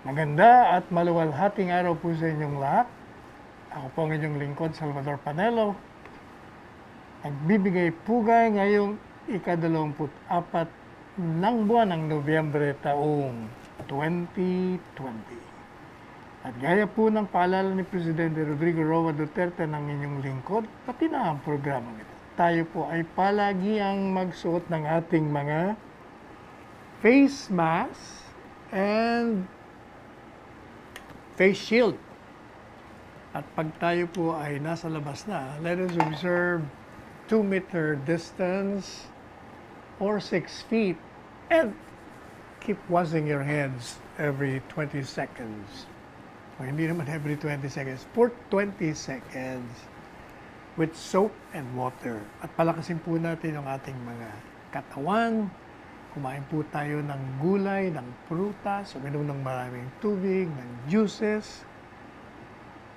Maganda at maluwalhating araw po sa inyong lahat. Ako po ang inyong lingkod, Salvador Panelo. Nagbibigay pugay ngayong ika-24 ng buwan ng Nobyembre taong 2020. At gaya po ng paalala ni Presidente Rodrigo Roa Duterte ng inyong lingkod, pati na ang programa ito. Tayo po ay palagi ang magsuot ng ating mga face mask and face shield. At pag tayo po ay nasa labas na, let us observe 2-meter distance or 6 feet and keep washing your hands every 20 seconds. O hindi naman every 20 seconds, for 20 seconds with soap and water. At palakasin po natin yung ating mga katawan. Kumain po tayo ng gulay, ng prutas, uminom ng maraming tubig, ng juices,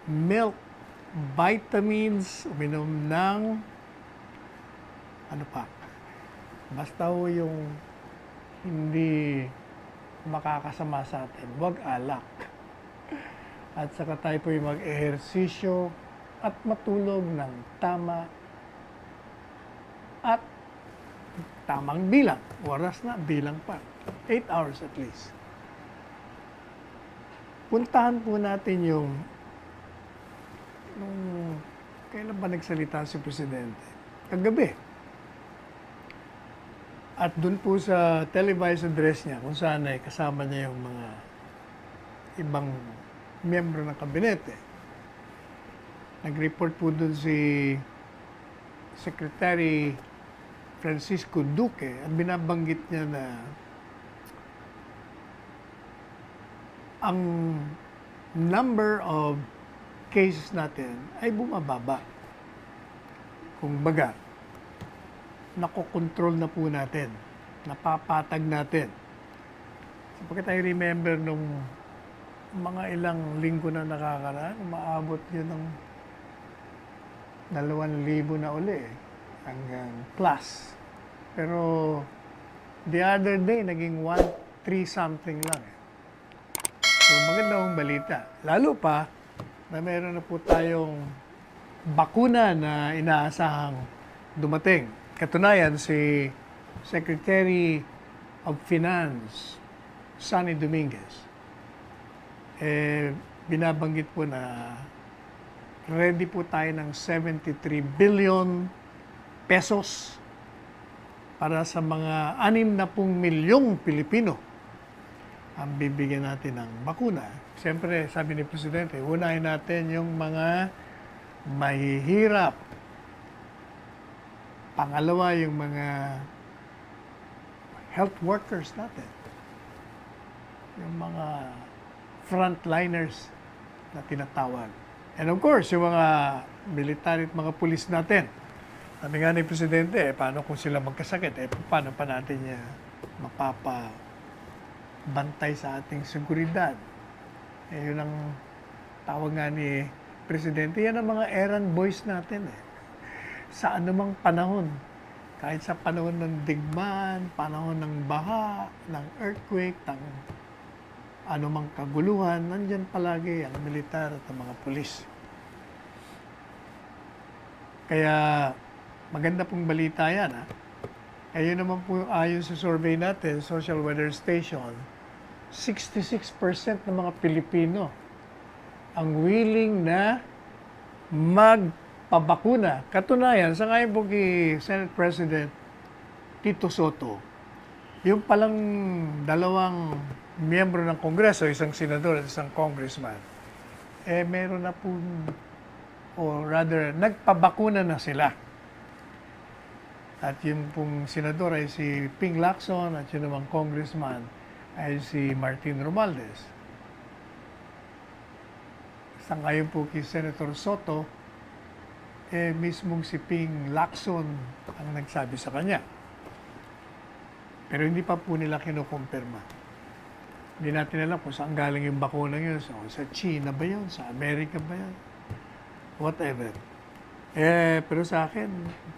milk, vitamins, uminom ng ano pa. Basta ho yung hindi makakasama sa atin, huwag alak. At saka tayo po yung mag-ehersisyo at matulog ng tama at tamang bilang. Oras na, bilang pa. 8 hours at least. Puntahan po natin yung kailan ba nagsalita si Presidente? Kagabi. At dun po sa televised address niya, kung saan ay kasama niya yung mga ibang miyembro ng kabinete. Nag-report po dun si Secretary Francisco Duque at binabanggit niya na ang number of cases natin ay bumababa. Kung baga, nakokontrol na po natin, napapatag natin. Sapagkat I remember nung mga ilang linggo na nakakaraan, umaabot yun ng 2,000 na uli hanggang plus. Pero the other day, naging 1,3 something lang. So maganda akong balita. Lalo pa na meron na po tayong bakuna na inaasahang dumating. Katunayan, si Secretary of Finance, Sonny Dominguez, binabanggit po na ready po tayo ng 73 billion pesos para sa mga 60 milyong Pilipino ang bibigyan natin ng bakuna. Siyempre, sabi ni Presidente, unahin natin yung mga mahihirap. Pangalawa, yung mga health workers natin. Yung mga frontliners na tinatawag. And of course, yung mga military at mga pulis natin. Sabi nga ni Presidente, paano kung sila magkasakit? Paano pa natin mapapabantay sa ating seguridad? Yun ang tawag nga ni Presidente. Yan ang mga errand boys natin. Sa anumang panahon. Kahit sa panahon ng digmaan, panahon ng baha, ng earthquake, ng anumang kaguluhan, nandyan palagi ang militar at ang mga pulis. Kaya maganda pong balita yan. Ayun naman po ayon sa survey natin, Social Weather Station, 66% ng mga Pilipino ang willing na magpabakuna. Katunayan, sa ngayon po kay Senate President Tito Soto, yung palang dalawang miyembro ng Kongreso, isang senador at isang congressman, meron na po, or rather, nagpabakuna na sila. At yung pong senador ay si Ping Lacson at yung namang congressman ay si Martin Romualdez. Sa ngayon po kay Senator Soto, mismong si Ping Lacson ang nagsabi sa kanya. Pero hindi pa po nila kinukumpirma. Hindi natin alam kung saan galing yung bakuna yun. So, sa China ba yun? Sa Amerika ba yun? Whatever. Pero sa akin,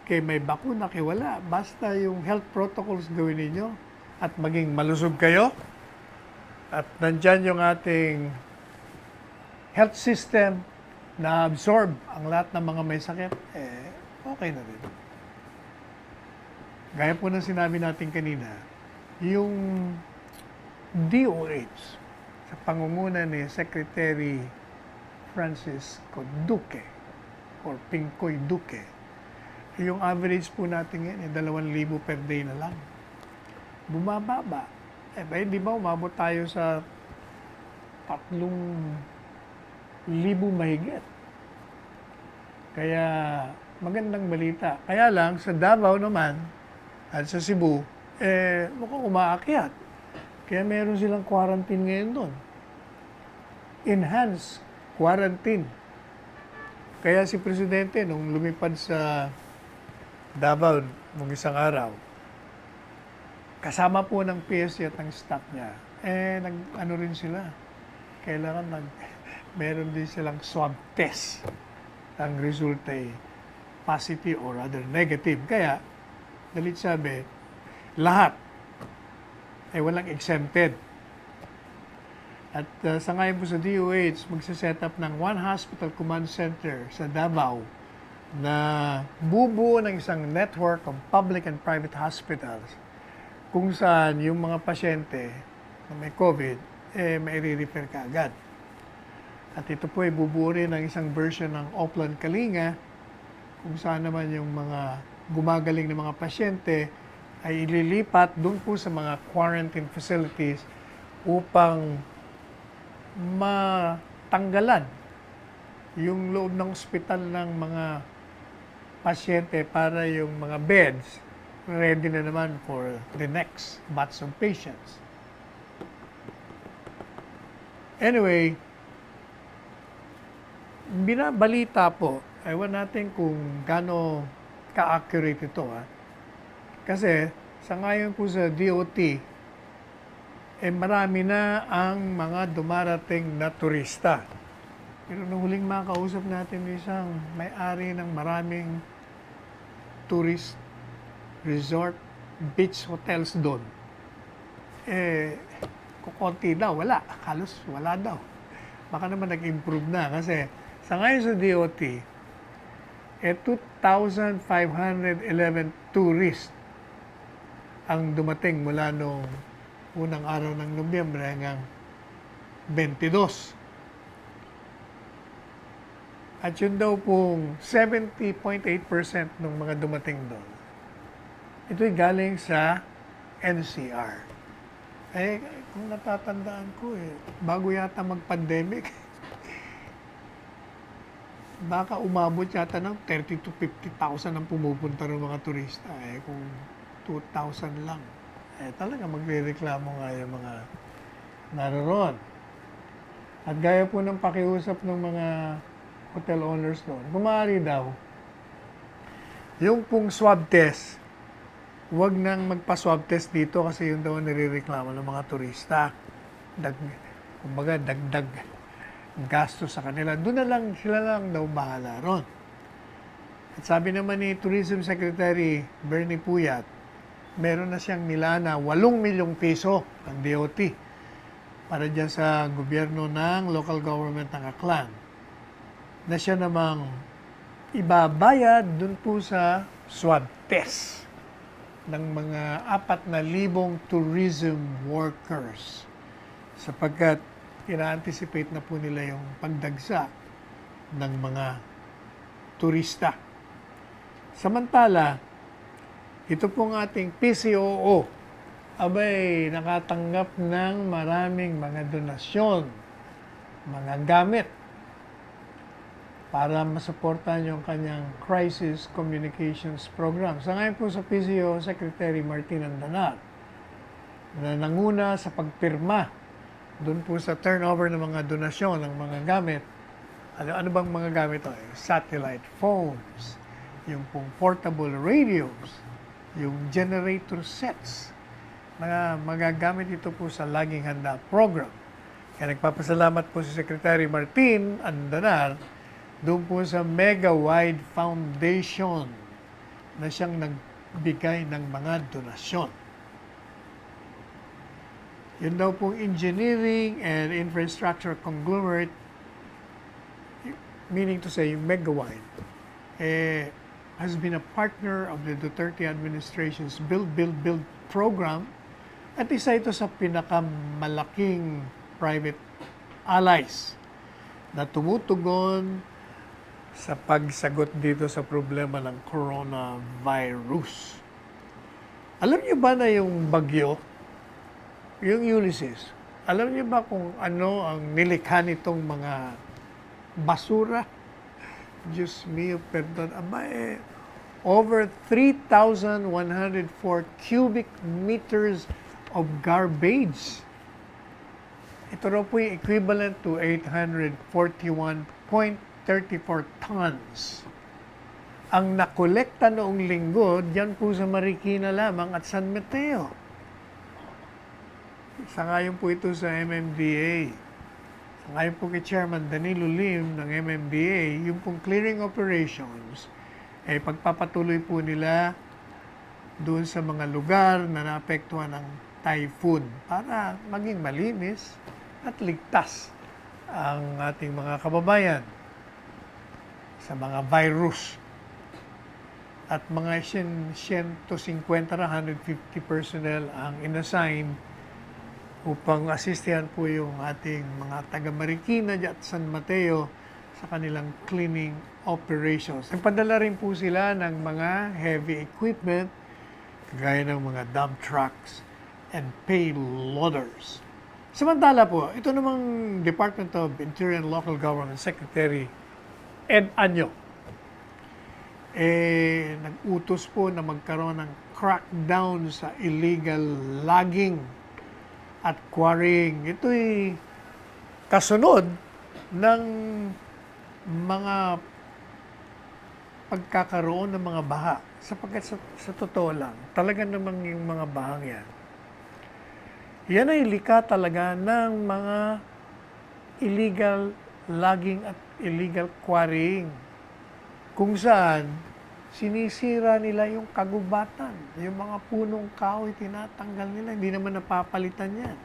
kay may bakuna, kay wala. Basta yung health protocols gawin ninyo at maging malusog kayo, at nandyan yung ating health system na absorb ang lahat ng mga may sakit, okay na rin. Gaya po ng sinabi natin kanina, yung DOH sa pangunguna ni Secretary Francisco Duque or Pingkoy Duque, yung average po natin ngayon, 2,000 per day na lang. Bumababa. Di ba umabot tayo sa 3,000 mahigit. Kaya magandang balita. Kaya lang sa Davao naman at sa Cebu, mukhang umaakyat. Kaya meron silang quarantine ngayon doon. Enhanced quarantine. Kaya si Presidente, nung lumipad sa Davao nung isang araw, kasama po ng PSG at ng staff niya, nag-ano rin sila. Kailangan meron din silang swab test. Ang resulta ay positive or rather negative. Kaya, dalit sabi, lahat ay walang exempted. At sa ngayon po sa DOH, magsaset up ng One Hospital Command Center sa Davao na bubuo ng isang network of public and private hospitals kung saan yung mga pasyente na may COVID, may re-refer ka agad. At ito po ay bubuo rin ng isang version ng Oplan Kalinga kung saan naman yung mga gumagaling na mga pasyente ay ililipat doon po sa mga quarantine facilities upang matanggalan yung loob ng ospital ng mga pasyente para yung mga beds ready na naman for the next batch of patients. Anyway, binabalita po, ewan natin kung gaano ka-accurate ito. Kasi sa ngayon po sa DOT, marami na ang mga dumarating na turista. Pero nung huling makausap natin isang may-ari ng maraming tourist resort beach hotels doon, kukunti daw, wala. Halos wala daw. Baka naman nag-improve na kasi sa ngayon sa DOT, 2,511 tourists ang dumating mula nung unang araw ng Nobyembre hanggang 22. At yun daw pong 70.8% ng mga dumating doon, ito'y galing sa NCR. Kung natatandaan ko, bago yata mag-pandemic, baka umabot yata ng 30 to 50,000 ang pumupunta ng mga turista. Kung 2,000 lang, talaga magre-reklamo nga yung mga naroon. At gaya po ng pakiusap ng mga hotel owners doon, kumari daw, yung pong swab test, huwag nang magpa-swab test dito kasi yun daw ang nire-reklamo ng mga turista. Kumbaga, dagdag gasto sa kanila. Doon na lang, sila lang daw bahala ron. At sabi naman ni Tourism Secretary Bernie Puyat, meron na siyang nilana 8 milyong piso ang DOT para dyan sa gobyerno ng local government ng Aklan, na siya namang ibabayad dun po sa swab test ng mga 4,000 tourism workers sapagkat ina-anticipate na po nila yung pagdagsa ng mga turista. Samantala, ito pong ating PCOO, abay nakatanggap ng maraming mga donasyon, mga gamit para masuportahan yung kanyang Crisis Communications Program. Sa ngayon po sa PCO, Secretary Martin Andanar, na nanguna sa pagpirma doon po sa turnover ng mga donasyon ng mga gamit. Ano bang mga gamit ito? Satellite phones, yung pong portable radios, yung generator sets, na magagamit ito po sa Laging Handa program. Kaya nagpapasalamat po si Secretary Martin Andanar doon po sa Mega Wide Foundation na siyang nagbigay ng mga donasyon. Yun daw pong engineering and infrastructure conglomerate, meaning to say, Megawide, has been a partner of the Duterte administration's Build, Build, Build program at isa ito sa pinakamalaking private allies na tumutugon sa pagsagot dito sa problema ng coronavirus. Alam niyo ba na yung bagyo, yung Ulysses, alam niyo ba kung ano ang nilikha nitong mga basura? Diyos mio, perdon. Over 3,104 cubic meters of garbage. Ito raw po yung equivalent to 841.34 tons. Ang nakolekta noong linggo, diyan po sa Marikina lamang at San Mateo. Sangayon po ito sa MMDA. Sangayon po kay Chairman Danilo Lim ng MMDA, yung pong clearing operations, pagpapatuloy po nila doon sa mga lugar na naapektuhan ng typhoon para maging malinis at ligtas ang ating mga kababayan sa mga virus. At mga 150 na 150 personnel ang inassign upang asistihan po yung ating mga taga Marikina at San Mateo sa kanilang cleaning operations. Nagpadala rin po sila ng mga heavy equipment gaya ng mga dump trucks and payloaders. Samantala po, ito namang Department of Interior and Local Government Secretary Ed Anyo, nag-utos po na magkaroon ng crackdown sa illegal logging at quarrying. Ito'y kasunod ng mga pagkakaroon ng mga baha. Sapagkat sa totoo lang, talaga namang yung mga bahang yan ay lika talaga ng mga illegal logging at illegal quarrying. Kung saan, sinisira nila yung kagubatan. Yung mga punong kahoy, tinatanggal nila. Hindi naman napapalitan yan.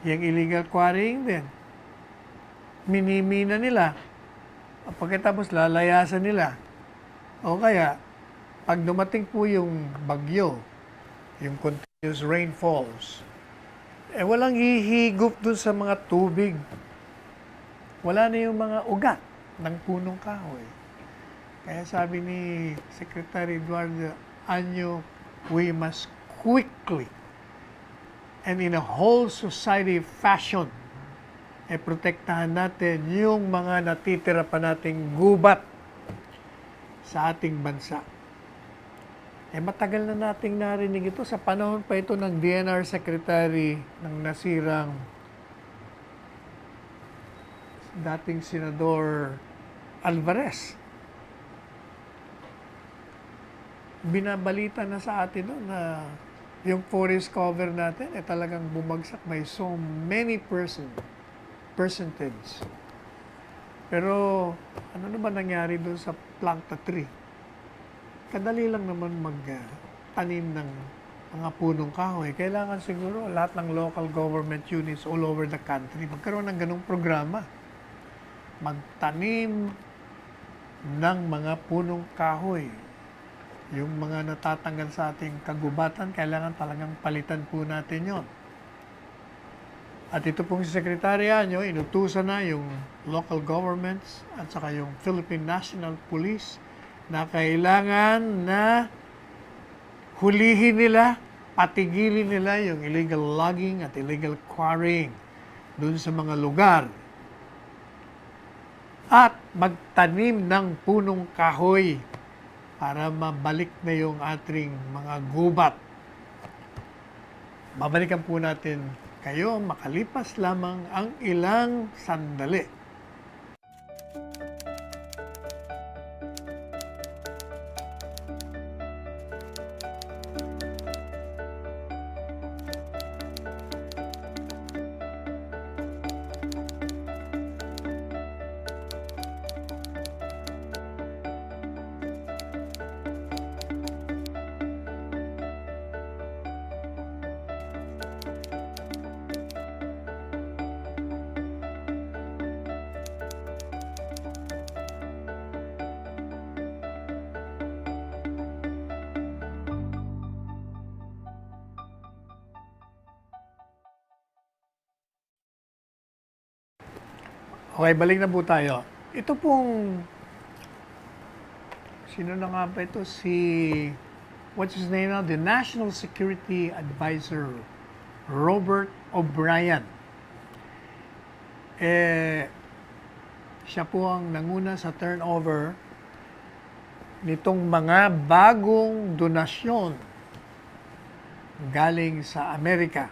Yung illegal quarrying din. Minimina nila. Pagkatapos lalayasan nila. O kaya, pag dumating po yung bagyo, yung continuous rainfalls, walang hihigop dun sa mga tubig. Wala na yung mga ugat ng punong kahoy. Kaya sabi ni Secretary Eduardo Anyo, we must quickly and in a whole society fashion, protektahan natin yung mga natitira pa nating gubat sa ating bansa. Matagal na nating narinig ito. Sa panahon pa ito ng DNR Secretary ng nasirang dating Senador Alvarez. Binabalita na sa atin na yung forest cover natin talagang bumagsak by so many percentage. Pero ano naman nangyari doon sa Planta 3? Kadali lang naman magtanim ng mga punong kahoy. Kailangan siguro lahat ng local government units all over the country magkaroon ng ganung programa. Magtanim ng mga punong kahoy. Yung mga natatanggal sa ating kagubatan, kailangan talagang palitan po natin yon. At ito pong si Sekretarya nyo, inutusan na yung local governments at saka yung Philippine National Police na kailangan na hulihin nila, patigilin nila yung illegal logging at illegal quarrying dun sa mga lugar. At magtanim ng punong kahoy para mabalik na yung ating mga gubat. Babalikan po natin kayo makalipas lamang ang ilang sandali. Okay, balik na po tayo. Ito pong, sino na nga ba ito? What's his name now? The National Security Advisor, Robert O'Brien. Siya po ang nanguna sa turnover nitong mga bagong donasyon galing sa Amerika.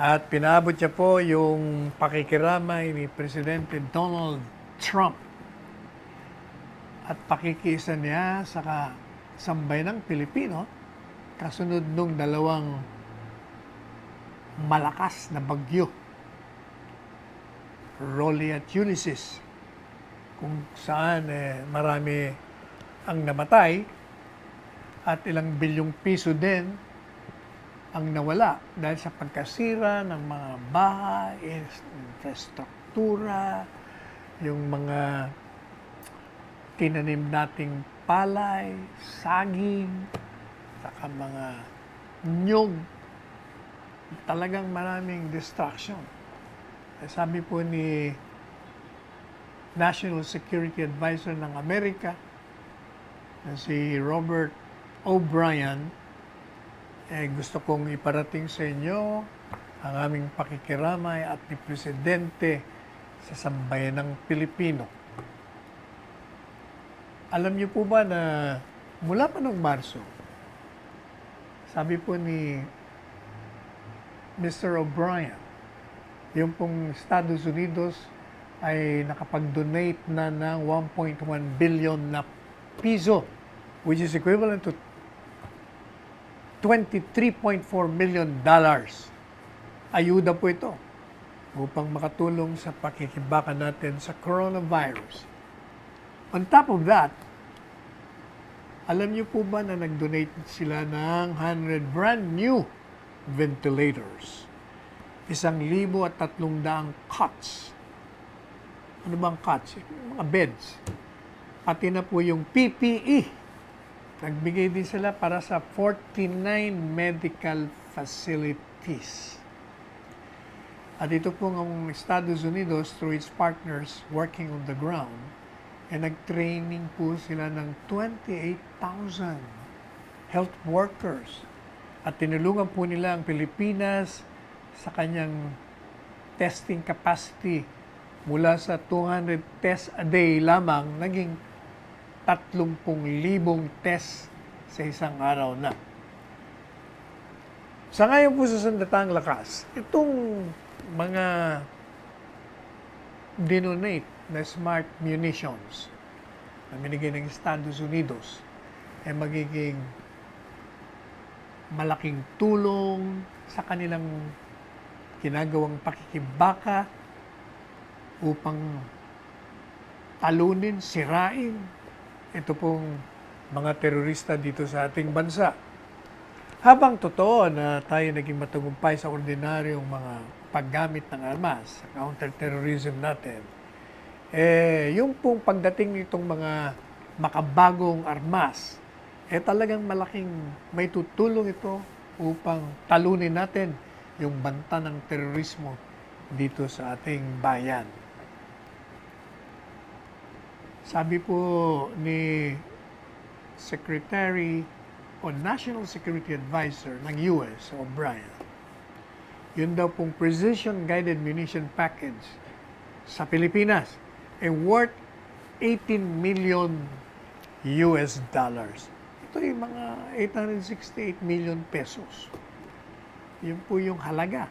At pinaabot niya po yung pakikiramay ni Presidente Donald Trump at pakikiisa niya sa sambayanang Pilipino kasunod nung dalawang malakas na bagyo, Rolly at Ulysses, kung saan marami ang namatay at ilang bilyong piso din ang nawala dahil sa pagkasira ng mga bahay, infrastruktura, yung mga tinanim nating palay, saging, saka mga nyug. Talagang maraming distraction. Sabi po ni National Security Advisor ng Amerika, na si Robert O'Brien, gusto kong iparating sa inyo ang aming pakikiramay at ni Presidente sa sambayanang Pilipino. Alam niyo po ba na mula pa noong Marso, sabi po ni Mr. O'Brien, yung pong Estados Unidos ay nakapag-donate na ng 1.1 billion na piso, which is equivalent to $23.4 million. Ayuda po ito upang makatulong sa pakikibaka natin sa coronavirus. On top of that, alam niyo po ba na nag-donate sila ng 100 brand new ventilators? 1,300 cots. Ano bang cots? Mga beds. Pati na po yung PPE. Nagbigay din sila para sa 49 medical facilities. At ito po ng Estados Unidos, through its partners working on the ground, nag-training po sila ng 28,000 health workers. At tinulungan po nila ang Pilipinas sa kanyang testing capacity mula sa 200 tests a day lamang, naging 30,000 test sa isang araw na. Sa ngayon po sa sandatang lakas, itong mga dinonate na smart munitions na binigay ng Estados Unidos ay magiging malaking tulong sa kanilang ginagawang pakikibaka upang talunin, sirain ito pong mga terorista dito sa ating bansa. Habang totoo na tayo naging matagumpay sa ordinaryong mga paggamit ng armas, sa counter-terrorism natin, yung pong pagdating nitong mga makabagong armas, talagang malaking may tutulong ito upang talunin natin yung banta ng terorismo dito sa ating bayan. Sabi po ni Secretary o National Security Advisor ng US, O'Brien, yun daw pong Precision Guided Munition Package sa Pilipinas ay worth 18 million US dollars. Ito yung mga 868 million pesos. Yun po yung halaga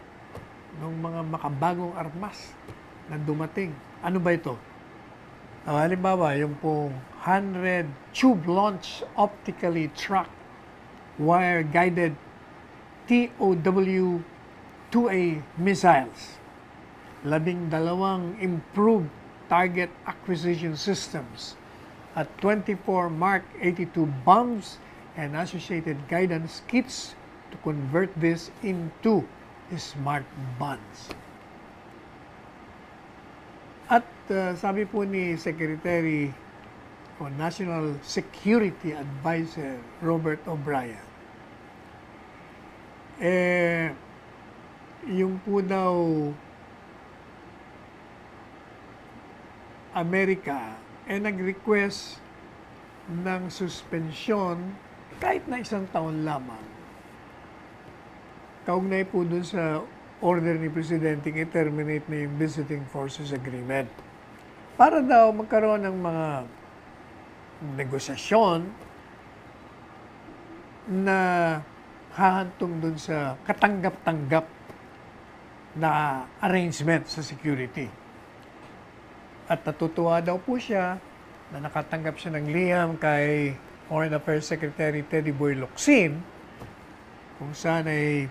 ng mga makabagong armas na dumating. Ano ba ito? Halimbawa, yung pong 100 tube-launch optically tracked wire-guided TOW-2A missiles, 12 improved target acquisition systems, at 24 Mark 82 bombs and associated guidance kits to convert this into smart bonds. At sabi po ni Secretary o National Security Advisor Robert O'Brien, yung po daw Amerika nag-request ng suspensyon kahit na 1 taon lamang. Kaugnay po dun sa order ni Presidente i-terminate na yung Visiting Forces Agreement. Para daw magkaroon ng mga negosasyon na hahantong dun sa katanggap-tanggap na arrangement sa security. At natutuwa daw po siya na nakatanggap siya ng liham kay Foreign Affairs Secretary Teddy Boy Locsin kung saan ay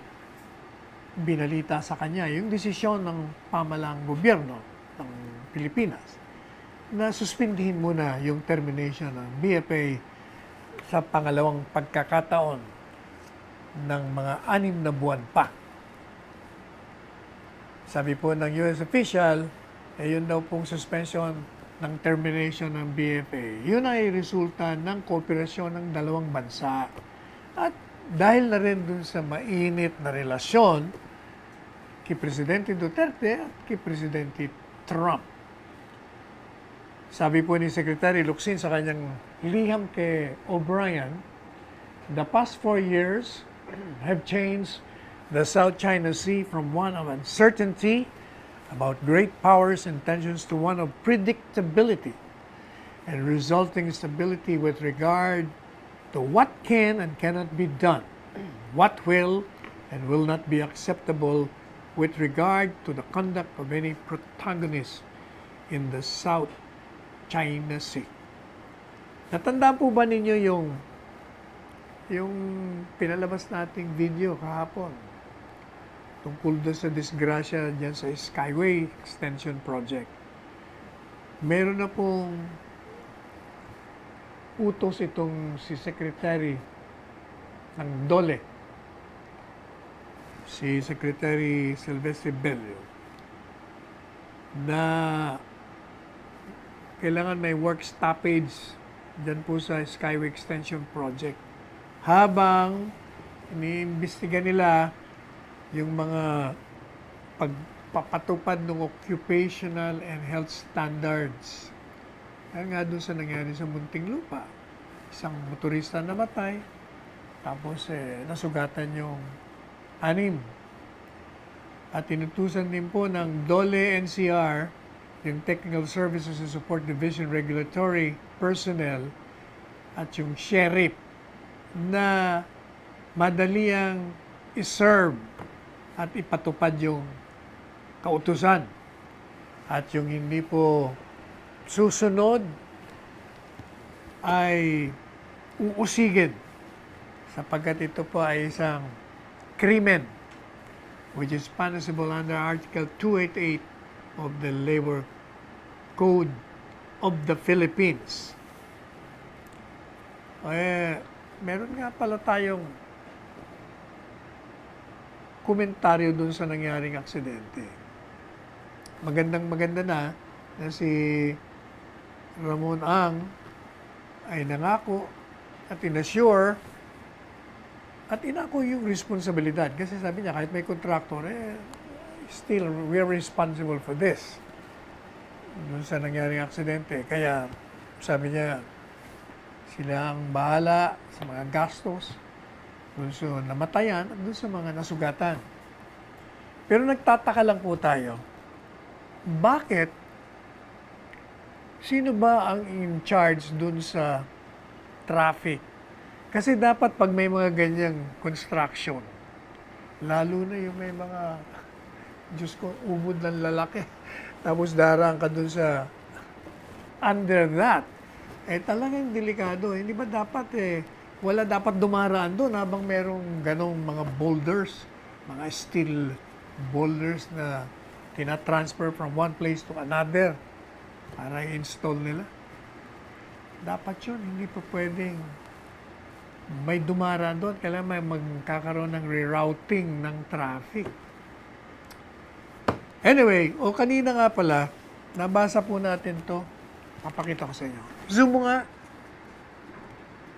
binalita sa kanya yung desisyon ng pamalaang gobyerno ng Pilipinas na suspindihin muna yung termination ng BFA sa pangalawang pagkakataon ng mga 6 na buwan pa. Sabi po ng US official, yun daw pong suspension ng termination ng BFA. Yun ay resulta ng kooperasyon ng dalawang bansa. At dahil na rin dun sa mainit na relasyon kay Presidente Duterte at kay Presidente Trump. Sabi po ni Secretary Locsin sa kanyang liham kay O'Brien, the past 4 years have changed the South China Sea from one of uncertainty about great powers and tensions to one of predictability and resulting stability with regard to what can and cannot be done, what will and will not be acceptable with regard to the conduct of any protagonist in the South China Sea. Natanda po ba ninyo yung pinalabas nating video kahapon tungkol doon sa disgrasya dyan sa Skyway Extension Project? Meron na pong utos itong si Secretary ng DOLE, si Secretary Silvestre Bello, na kailangan may work stoppage dyan po sa Skyway Extension Project habang iniimbestiga nila yung mga pagpapatupad ng occupational and health standards. Kaya nga doon sa nangyari sa Muntinlupa, isang motorista namatay, tapos nasugatan yung 6. At tinutusan din po ng DOLE NCR, yung Technical Services and Support Division Regulatory Personnel, at yung sheriff na madaliang iserve at ipatupad yung kautusan. At yung hindi po susunod ay uusigin sapagkat ito po ay isang krimen which is punishable under Article 288 of the Labor Code of the Philippines. Meron nga pala tayong komentaryo dun sa nangyaring aksidente. Maganda na si Ramon Ang ay nangako at inassure at inako yung responsibilidad. Kasi sabi niya, kahit may contractor, still, we are responsible for this. Dun sa nangyaring aksidente. Kaya, sabi niya, sila ang bahala sa mga gastos dun sa namatayan at dun sa mga nasugatan. Pero nagtataka lang po tayo, bakit sino ba ang in charge dun sa traffic? Kasi dapat pag may mga ganyang construction, lalo na yung may mga, Diyos ko, ubod ng lalaki, tapos darang ka dun sa under that, talagang delikado. Hindi ba dapat wala dapat dumaraan doon habang merong ganong mga boulders, mga steel boulders na tina-transfer from one place to another para i-install nila. Dapat yun, hindi pa pwedeng may dumaraan doon. Kailangan may magkakaroon ng rerouting ng traffic. Anyway, kanina nga pala, nabasa po natin to. Papakita ko sa inyo. Zoom mo nga.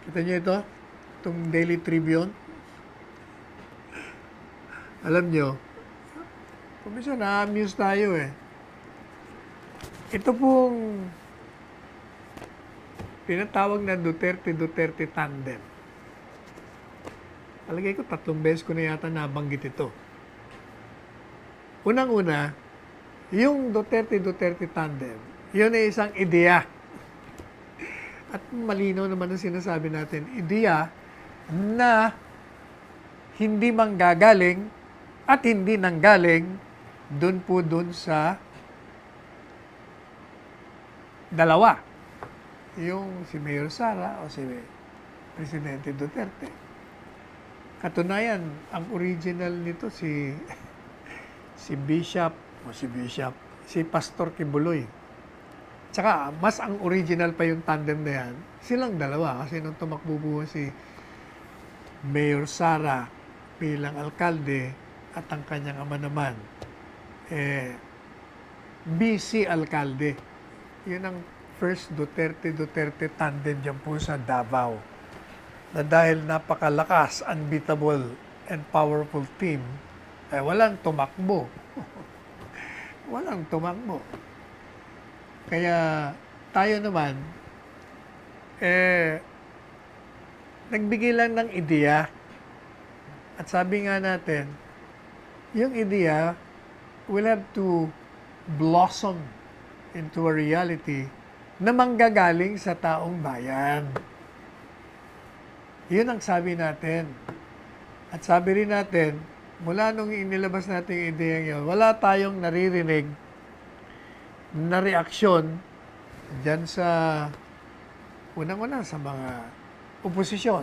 Kita niyo ito? Itong Daily Tribune. Alam niyo, kumisa na-amuse tayo ito pong tinatawag na Duterte tandem. Palagay ko 3 beses ko na yata nabanggit ito. Unang-una, yung Duterte tandem, yun ay isang ideya. At malinaw naman ang sinasabi natin, ideya na hindi manggagaling at hindi nanggaling dun sa dalawa. Yung si Mayor Sara o si Presidente Duterte. Katunayan, ang original nito si Pastor Kibuloy. Tsaka, mas ang original pa yung tandem na yan, silang dalawa. Kasi nung tumakbo po si Mayor Sara bilang alkalde at ang kanyang ama naman, BC alkalde. Yun ang first Duterte tandem dyan po sa Davao. Na dahil napakalakas, unbeatable, and powerful team, walang tumakbo. Walang tumakbo. Kaya tayo naman, nagbigay lang ng ideya. At sabi nga natin, yung ideya will have to blossom into a reality na manggagaling sa taong bayan. Yun ang sabi natin. At sabi rin natin, mula nung inilabas natin yung ideya yun, wala tayong naririnig na reaksyon dyan sa unang-una sa mga oposisyon.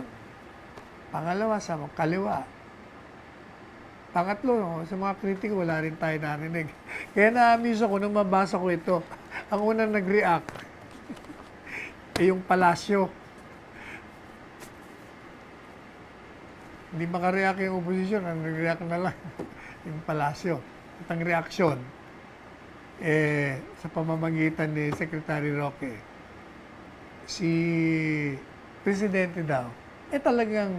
Pangalawa, sa mga kaliwa. Pangatlo, sa mga kritiko, wala rin tayo narinig. Kaya na-amaze ako nung mabasa ko ito. Ang unang nag-react, yung palasyo. Hindi makareact yung oposisyon, ang nag-react na lang yung palasyo. At ang reaksyon, sa pamamagitan ni Secretary Roque, si Presidente daw, talagang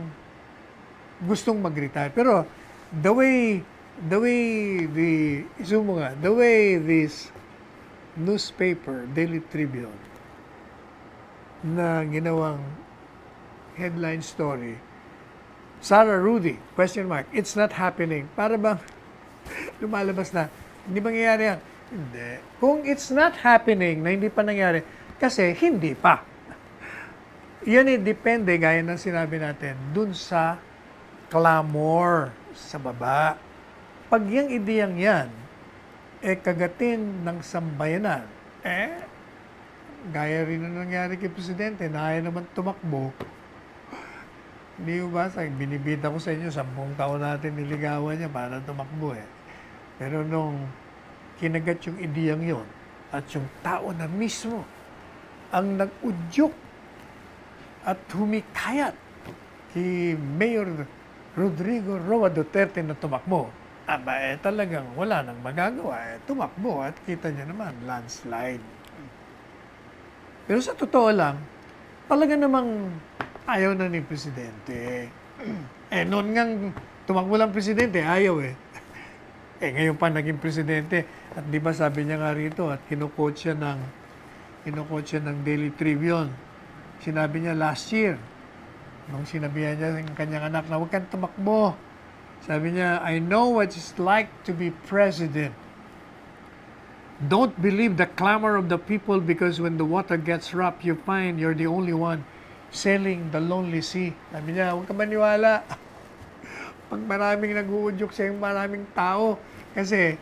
gustong mag-retire. Pero the way this newspaper, Daily Tribune, na ginawang headline story, Sara Rudy, question mark, it's not happening. Para bang lumalabas na, hindi mangyayari yan? Hindi. Kung it's not happening, na hindi pa nangyari, kasi hindi pa. Yan depende, gaya ng sinabi natin, dun sa clamor sa baba. Pag yung ideyang yan, kagatin ng sambayanan, gaya rin na nangyari kay Presidente, na ayaw naman tumakbo. Hindi ba, binibida ko sa inyo, 10 taon natin niligawan niya para tumakbo Pero nung kinagat yung ideyang yon at yung tao na mismo ang nag-udyok at humikayat kay Mayor Rodrigo Roa Duterte na tumakbo, talagang wala nang magagawa. Tumakbo at kita niya naman, landslide. Pero sa totoo lang, talaga namang ayaw na ni Presidente. Noon ngang tumakbo lang Presidente, ayaw ngayon pa naging Presidente. At di ba sabi niya nga rito, at kinukot siya ng Daily Tribune. Sinabi niya last year, nung sinabihan niya ng kanyang anak na huwag kang tumakbo. Sabi niya, I know what it's like to be President. Don't believe the clamor of the people because when the water gets rough, you find you're the only one sailing the lonely sea. Sabi niya, huwag ka maniwala. Pag maraming nag-uudyok sa maraming tao, kasi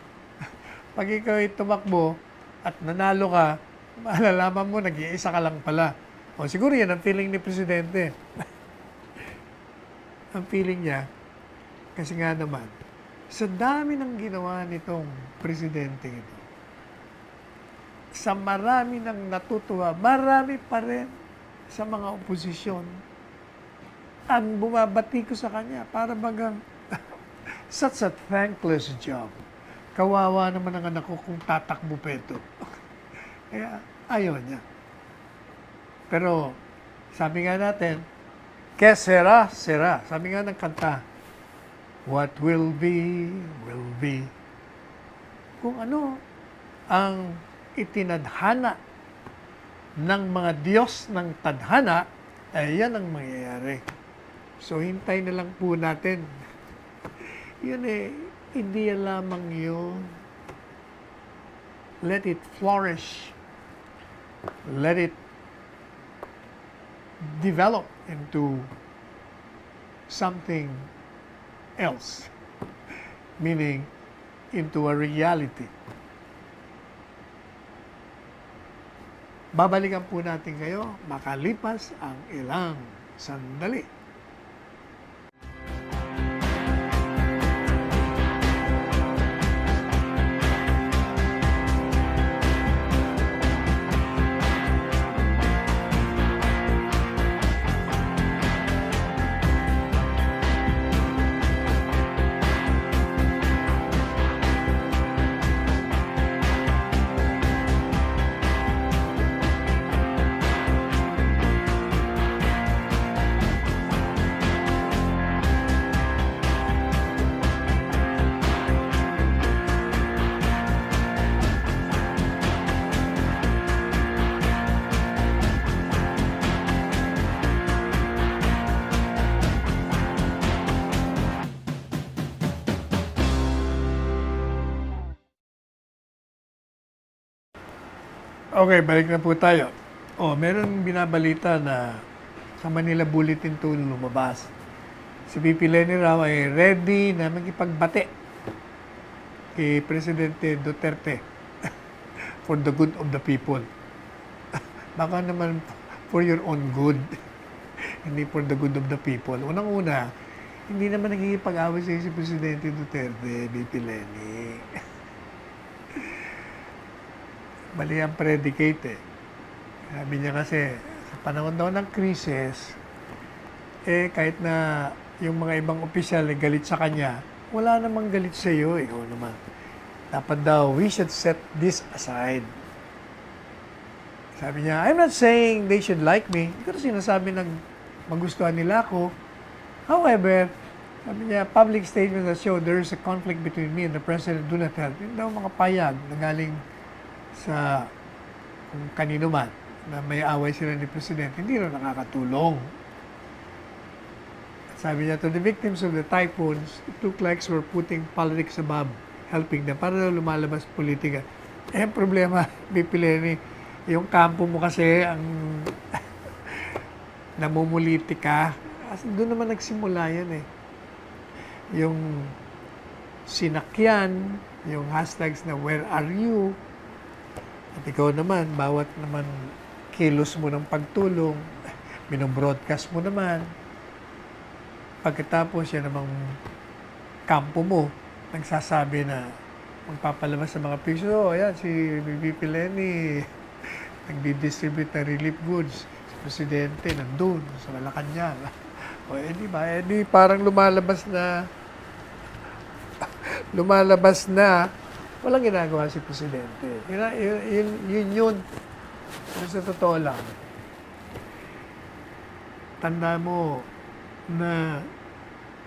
pag ikaw ay tumakbo at nanalo ka, malalaman mo, nag-iisa ka lang pala. O siguro yan ang feeling ni Presidente. Ang feeling niya, kasi nga naman, sa dami ng ginawa nitong Presidente ito, sa marami ng natutuwa, marami pa rin sa mga oposisyon ang bumabati ko sa kanya para bagang such a thankless job. Kawawa naman ang anak ko kung tatakbo pa ito. Kaya ayaw niya. Pero sabi nga natin, que sera, sera. Sabi nga ng kanta, what will be, will be. Kung ano ang itinadhana ng mga Diyos ng tadhana, ay yan ang mangyayari. So, hintay na lang po natin. Yun hindi lamang yun. Let it flourish. Let it develop into something else. Meaning, into a reality. Babalikan po natin kayo makalipas ang ilang sandali. Okay, balik na po tayo. Meron binabalita na sa Manila Bulletin to lumabas. Si VP Leni raw ay ready na makipagbate kay Presidente Duterte for the good of the people. Baka naman for your own good, hindi for the good of the people. Unang-una, hindi naman nagkikipag-away si Presidente Duterte, VP Leni. Mali ang predicate. Sabi niya kasi, sa panahon daw ng krisis, kahit na yung mga ibang opisyal galit sa kanya, wala namang galit sa iyo, ikaw naman. Dapat daw, we should set this aside. Sabi niya, I'm not saying they should like me. Hindi ko na sinasabi na magustuhan nila ako. However, sabi niya, public statements that show there is a conflict between me and the President do not help. Yun daw mga payag na galing sa kung kanino man na may away sila ni Presidente, hindi rin nakakatulong. At sabi niya, to the victims of the typhoons, it looked like we're putting politics above helping them. Para daw lumalabas politika. Ang problema, VP Leni, yung kampo mo kasi ang namumulitika. Kasi doon naman nagsimula yan Yung sinakyan, yung hashtags na where are you, at ikaw naman, bawat naman kilos mo ng pagtulong, binobroadcast mo naman. Pagkatapos yan namang kampo mo, nagsasabi na magpapalabas sa mga piso, ayan, si VP Leni, nagdi-distribute ng relief goods. Si Presidente, nandun, sa Malacanang. Di ba? Parang lumalabas na, walang ginagawa si Presidente. Yun. Pero sa totoo lang, tanda mo na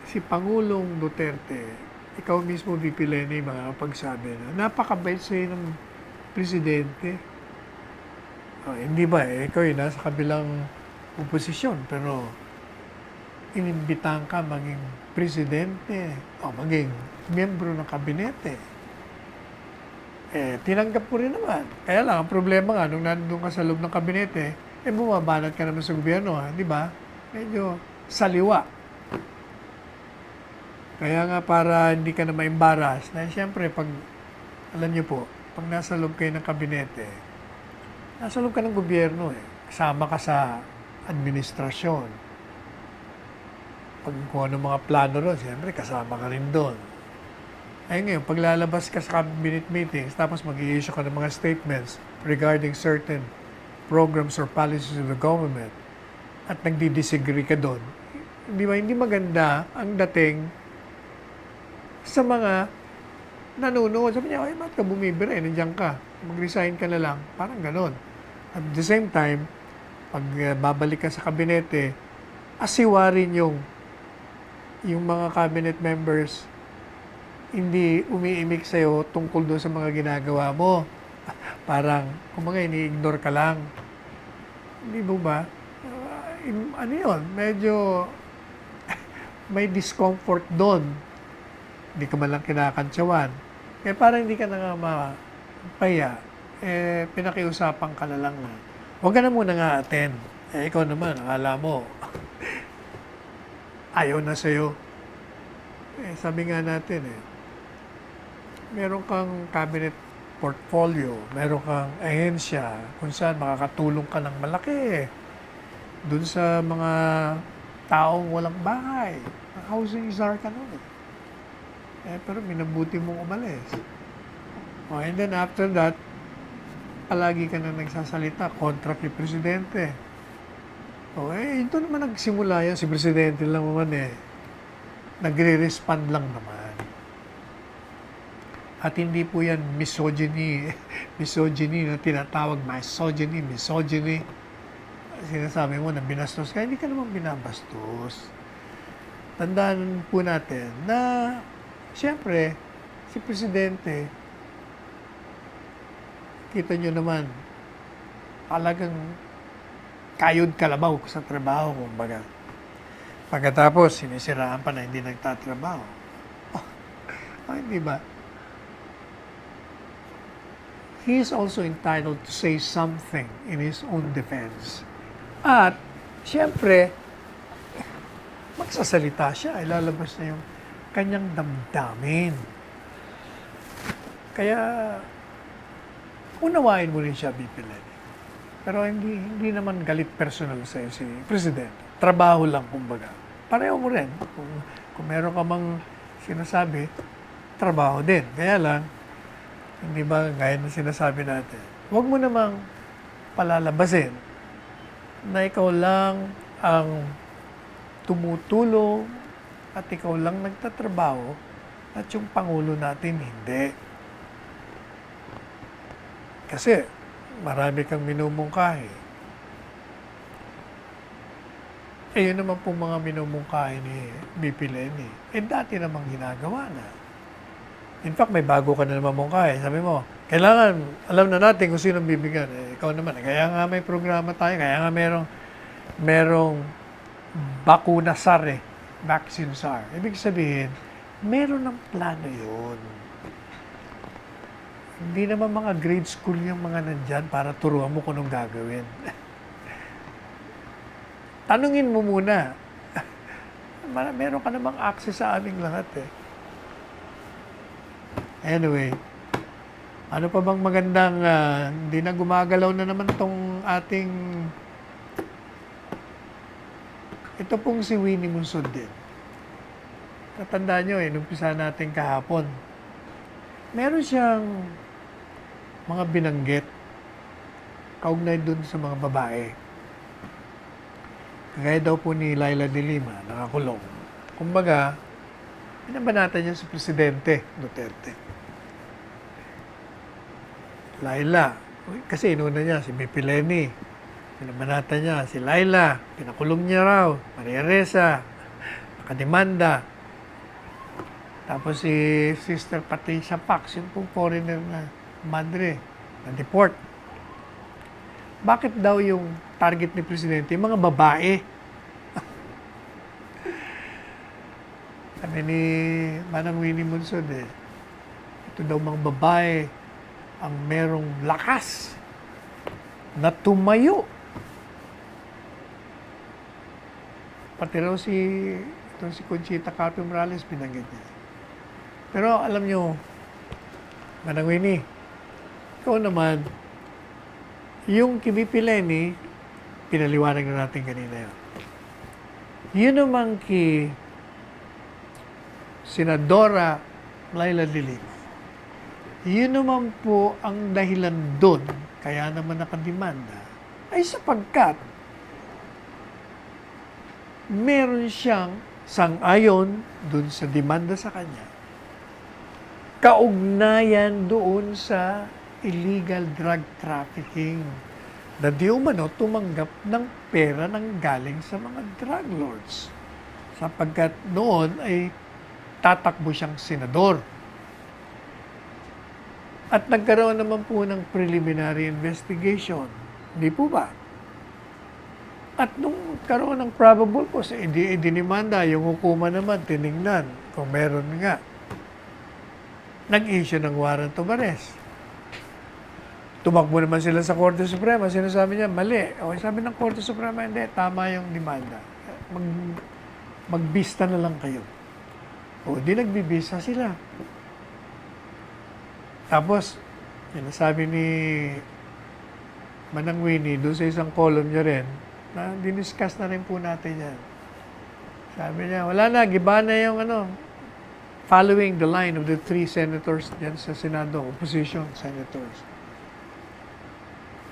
si Pangulong Duterte, ikaw mismo, VP Leni, makakapagsabi na napakabait sa'yo ng Presidente. Hindi ba? Ikaw nasa kabilang oposisyon, pero inimbitahan ka maging Presidente o maging miyembro ng kabinete. Tinanggap ko rin naman. Kaya lang, ang problema nga, nung nandun ka sa loob ng kabinete, bumabanat ka naman sa gobyerno, di ba? Medyo saliwa. Kaya nga, para hindi ka na ma-embarrass, na siyempre, alam niyo po, pag nasa loob kayo ng kabinete, nasa loob ka ng gobyerno, kasama ka sa administrasyon. Pag kung ano mga plano doon, siyempre, kasama ka rin doon. Ngayon, paglalabas ka sa cabinet meetings, tapos mag-i-issue ka ng mga statements regarding certain programs or policies of the government, at nagdi-disagree ka doon, hindi maganda ang dating sa mga nanonood. Sabi niya, ba't ka bumibira? Nandiyan ka. Mag-resign ka na lang. Parang ganon. At the same time, pag babalik ka sa kabinete, asiwarin yung mga cabinet members hindi umiimik sa'yo tungkol doon sa mga ginagawa mo. Parang, kumbaga, ini-ignore ka lang. Hindi mo ba? Ano yun? Medyo may discomfort doon. Hindi ka man lang kinakantsawan. Kaya parang hindi ka na nga mapaya. Pinakiusapan ka na lang na. Huwag ka na muna nga attend. Ikaw naman, akala mo, ayaw na sa'yo. Sabi nga natin meron kang cabinet portfolio, meron kang ahensya kung saan makakatulong ka ng malaki dun sa mga taong walang bahay. Housing czar ka nun. Pero minabuti mong umalis. And then after that, palagi ka na nagsasalita kontra kay Presidente. Ito naman nagsimula yan. Si Presidente lang naman nagre-respond lang naman. At hindi po yan misogyny na tinatawag misogyny. Sinasabi mo na binastos ka, hindi ka naman binabastos. Tandaan po natin na siyempre, si Presidente, kita nyo naman, talagang kayod kalabaw sa trabaho, kumbaga. Pagkatapos, sinisiraan pa na hindi nagtatrabaho. Hindi ba? He is also entitled to say something in his own defense. At, siyempre, magsasalita siya, ilalabas na yung kanyang damdamin. Kaya, unawain mo rin siya, BP Lenny. Pero hindi naman galit personal sa'yo si Presidente. Trabaho lang, kumbaga. Pareho mo rin. Kung meron ka mang sinasabi, trabaho din. Kaya lang, hindi ba, gaya ng sinasabi natin, huwag mo namang palalabasin na ikaw lang ang tumutulong at ikaw lang nagtatrabaho at yung Pangulo natin hindi. Kasi marami kang minumungkahi. Yun naman pong mga minumungkahi ni BP Lenny. Dati namang ginagawa na. In fact, may bago ka na naman mungkahi. Sabi mo, kailangan, alam na natin kung sino bibigyan. Ikaw naman. Kaya nga may programa tayo. Kaya nga merong bakuna SAR vaccine SAR. Ibig sabihin, meron ng plano yun. Hindi naman mga grade school yung mga nandyan para turuan mo kung anong gagawin. Tanungin mo muna. Meron ka namang access sa aming lahat Anyway, ano pa bang magandang, hindi na gumagalaw na naman tong ating, ito pong si Winnie Monsod din. Tatandaan nyo numpisa natin kahapon. Meron siyang mga binanggit kaugnay dun sa mga babae. Kagaya daw po ni Laila de Lima, nakakulong. Kumbaga, binabanatan niya si Presidente Duterte. Laila, kasi inuna niya si BP Lenny. Binabanatan niya si Laila, pinakulong niya raw. Maria Ressa, nakademanda. Tapos si Sister Patricia Pax, yung pong foreigner na madre, na-deport. Bakit daw yung target ni Presidente, yung mga babae? Sabi ni Manang Winnie Monsod ito daw mga babae ang merong lakas na tumayo. Pati raw si Conchita Carpio Morales, binanggit niya. Pero alam nyo, Manang Winnie, ikaw naman, yung kay BP Lenny, pinaliwanag na natin kanina yun. Yun naman kay Senadora Laila de Lima. Yun naman po ang dahilan doon, kaya naman nakademanda, ay sapagkat meron siyang sang-ayon doon sa demanda sa kanya, kaugnayan doon sa illegal drug trafficking na di umano tumanggap ng pera ng galing sa mga drug lords. Sapagkat noon ay tatakbo siyang senador. At nagkaroon naman po ng preliminary investigation. Hindi po ba? At nung karoon ng probable cause, dinimanda, yung hukuma naman, tinignan kung meron nga. Nag-issue ng warrant of arrest. Tumakbo naman sila sa Korte Suprema, sinasabi niya, mali. O sabi ng Korte Suprema, hindi, tama yung demanda. Magbista na lang kayo. O di nagbibista sila. Tapos, sinasabi ni Manang Winnie, doon sa isang column niya rin, na diniscuss na rin po natin yan. Sabi niya, wala na, giba na yung following the line of the 3 senators dyan sa Senado, opposition senators.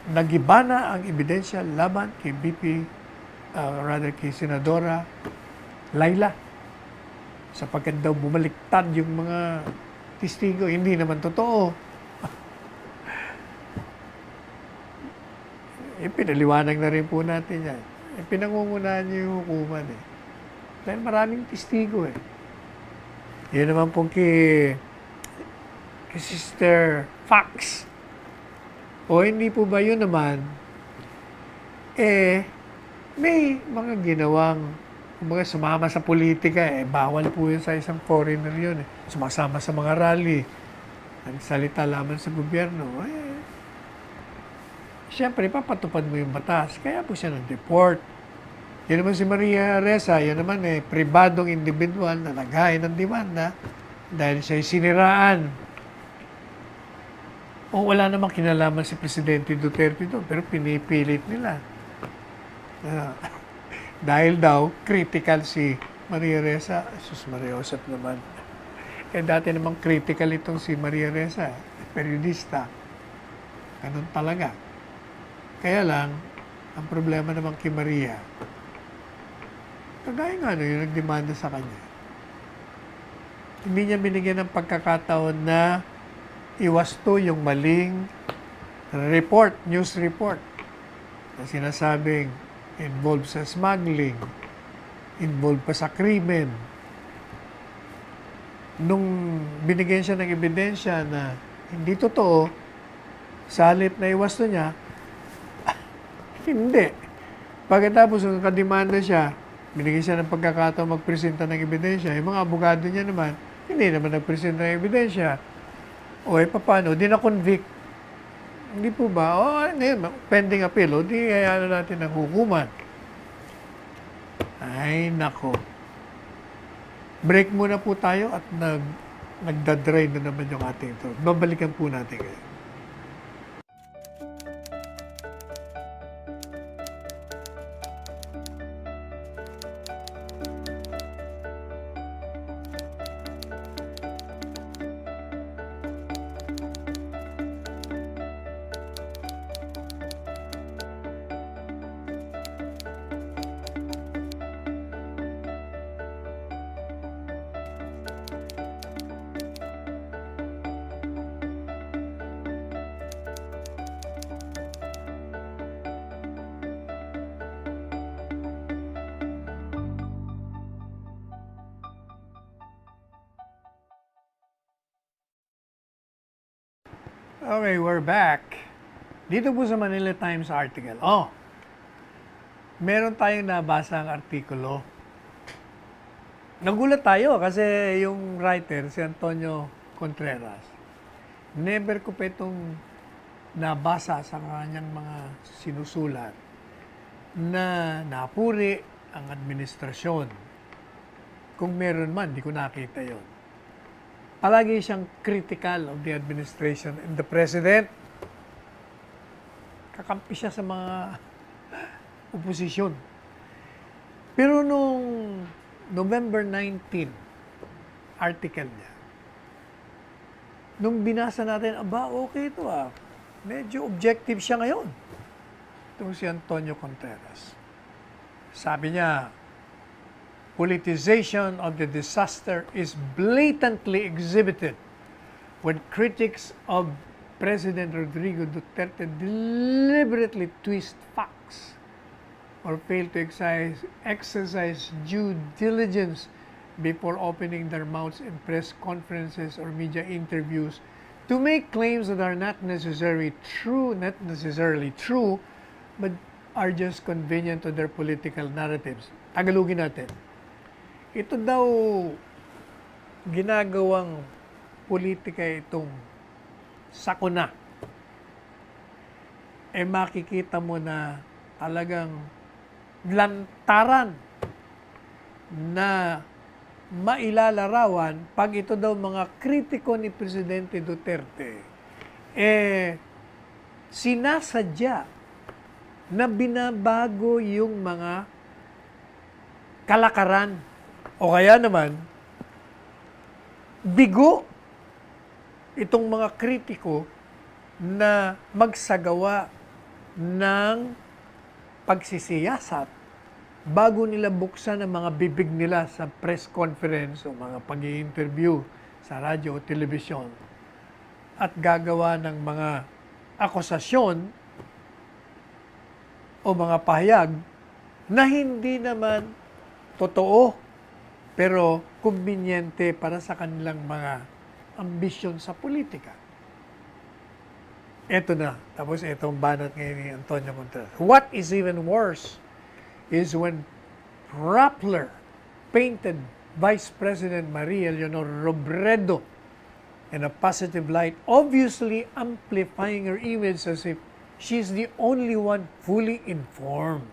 Nagiba na ang ebidensya laban kay kay Senadora Laila. Sapagkat daw bumaliktad yung mga testigo. Hindi naman totoo. Pinaliwanag na rin po natin yan. Pinangungunahan niyo yung hukuman eh. Dahil maraming testigo eh. Yun naman po kay Sister Fox. O hindi po ba yun naman, may mga ginawang, mga sumama sa politika bawal po yun sa isang foreigner yun Sumasama sa mga rally, nagsalita laban sa gobyerno, siyempre, papatupad mo yung batas. Kaya po siya nag-deport. Yan naman si Maria Ressa, yan naman pribadong individual na naghain ng demanda dahil siya'y siniraan. O wala namang kinalaman si Presidente Duterte doon, pero pinipilit nila. Dahil daw, critical si Maria Ressa. Sus, Maria Josep naman. Dati namang critical itong si Maria Ressa, periodista. Ganun talaga. Kaya lang, ang problema naman kay Maria, kagaya nga yung nagdemanda sa kanya. Hindi niya binigyan ng pagkakataon na iwasto yung maling report, news report, na sinasabing involved sa smuggling, involved pa sa krimen. Nung binigyan siya ng ebidensya na hindi totoo, sa halip na iwasto niya, hindi. Pagkatapos nung kademanda siya, binigyan siya ng pagkakataon magpresenta ng ebidensya. Yung mga abogado niya naman, hindi naman nagpresenta ng ebidensya. O paano? Di na-convict. Hindi po ba? Pending appeal. Di hayaan natin ng hukuman. Ay, nako. Break muna po tayo at nagdadry na naman yung ating ito. Babalikan po natin kayo. Okay, we're back. Dito po sa Manila Times article. Meron tayong nabasa ang artikulo. Nagulat tayo kasi yung writer, si Antonio Contreras, never ko pa itong nabasa sa kanyang mga sinusulat na napuri ang administrasyon. Kung meron man, di ko nakita yon. Palagi siyang critical of the administration and the president. Kakampi siya sa mga oposisyon. Pero nung November 19, article niya, nung binasa natin, okay ito medyo objective siya ngayon. Ito si Antonio Contreras. Sabi niya, politicization of the disaster is blatantly exhibited when critics of President Rodrigo Duterte deliberately twist facts or fail to exercise due diligence before opening their mouths in press conferences or media interviews to make claims that are not necessarily true, but are just convenient to their political narratives. Tagalogin natin. Ito daw ginagawang politika itong sakuna. Makikita mo na talagang lantaran na mailalarawan pag ito daw mga kritiko ni Presidente Duterte sinasadya na binabago yung mga kalakaran o kaya naman bigo itong mga kritiko na magsagawa ng pagsisiyasat bago nila buksan ang mga bibig nila sa press conference o mga pag-i-interview sa radyo o telebisyon at gagawa ng mga akusasyon o mga pahayag na hindi naman totoo pero kumbinyente para sa kanilang mga ambisyon sa politika. Ito na. Tapos itong banat ngayon ni Antonio Contreras. What is even worse is when Rappler painted Vice President Maria Leonor Robredo in a positive light, obviously amplifying her image as if she's the only one fully informed.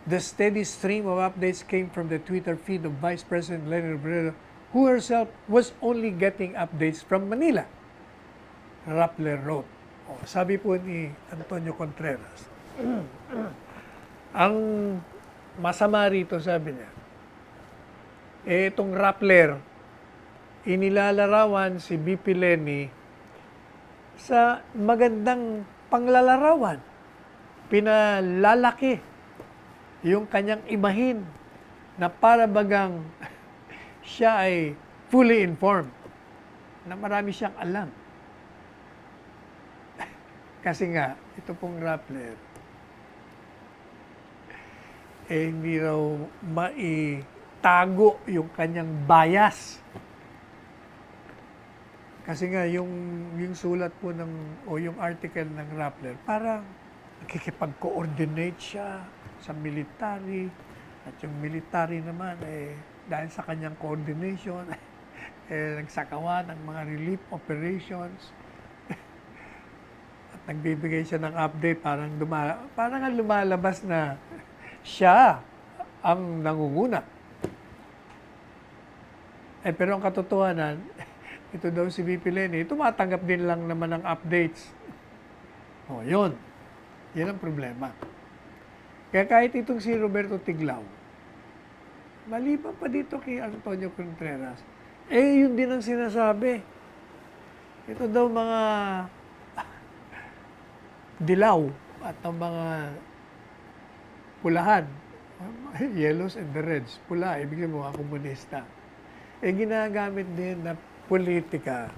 The steady stream of updates came from the Twitter feed of Vice President Leonor Robredo, who herself was only getting updates from Manila. Rappler wrote. Sabi po ni Antonio Contreras, ang masama rito, sabi niya, itong Rappler, inilalarawan si BP Leni sa magandang panglalarawan. Pinalalaki yung kanyang imahin na para bagang siya ay fully informed, na marami siyang alam. Kasi nga, ito pong Rappler, hindi raw maitago yung kanyang bias. Kasi nga, yung sulat po o yung article ng Rappler, parang nakikipag-coordinate siya sa military. At yung military naman, dahil sa kanyang coordination, nagsakawa ng mga relief operations. At nagbibigay siya ng update, parang lumalabas na siya ang nangunguna. Pero ang katotohanan, ito daw si VP Leni, tumatanggap din lang naman ng updates. Yun. Yan ang problema. Kaya kahit itong si Roberto Tiglao, maliban pa dito kay Antonio Contreras, yun din ang sinasabi. Ito daw mga dilaw at ang mga pulahan, yellows and the reds, pula, ibig sabihin mga komunista. Ginagamit din na politika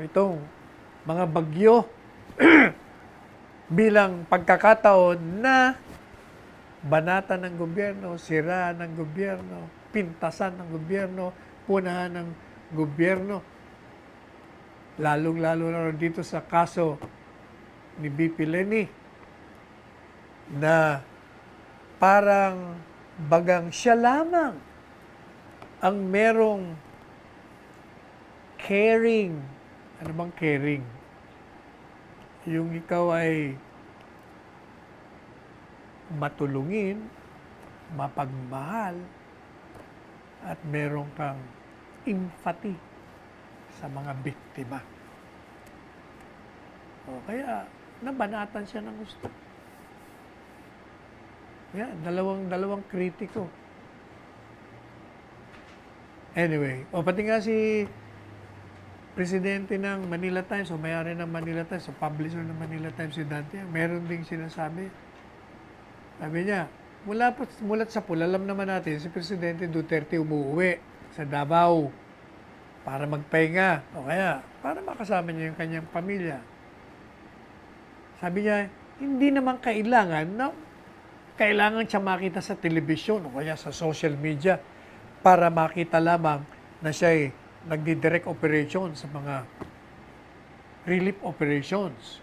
itong mga bagyo bilang pagkakataon na banatan ng gobyerno, siraan ng gobyerno, pintasan ng gobyerno, punahan ng gobyerno. Lalong-lalo na dito sa kaso ni BP Leni na parang bagang siya lamang ang merong caring. Ano bang caring? Yung ikaw ay matulungin, mapagmahal, at meron kang empathy sa mga biktima. Kaya nabanatan siya ng gusto. Yan, dalawang kritiko. Anyway, pati nga si presidente ng Manila Times, o may-ari ng Manila Times, o publisher ng Manila Times, si Dante, meron ding sinasabi. Sabi niya, mulat sa pula, alam naman natin, si Presidente Duterte umuwi sa Davao para magpahinga, o kaya para makasama niya yung kanyang pamilya. Sabi niya, hindi naman kailangan siya makita sa telebisyon o kaya sa social media para makita lamang na siya ay nagdi-direct operation sa mga relief operations.